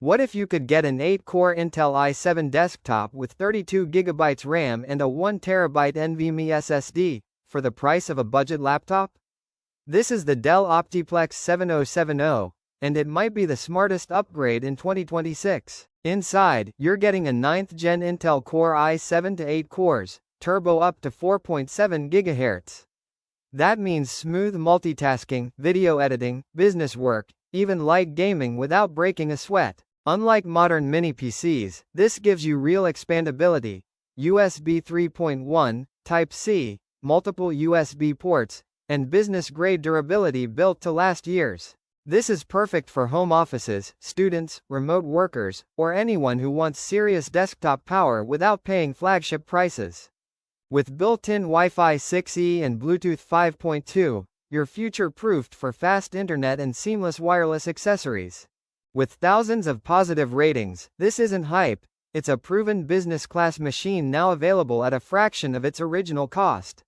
What if you could get an 8-core Intel i7 desktop with 32 GB RAM and a 1 TB NVMe SSD, for the price of a budget laptop? This is the Dell OptiPlex 7070, and it might be the smartest upgrade in 2026. Inside, you're getting a 9th Gen Intel Core i7 to 8 cores, turbo up to 4.7 GHz. That means smooth multitasking, video editing, business work, even light gaming without breaking a sweat. Unlike modern mini PCs, this gives you real expandability, USB 3.1, Type-C, multiple USB ports, and business-grade durability built to last years. This is perfect for home offices, students, remote workers, or anyone who wants serious desktop power without paying flagship prices. With built-in Wi-Fi 6E and Bluetooth 5.2, you're future-proofed for fast internet and seamless wireless accessories. With thousands of positive ratings, this isn't hype, it's a proven business-class machine now available at a fraction of its original cost.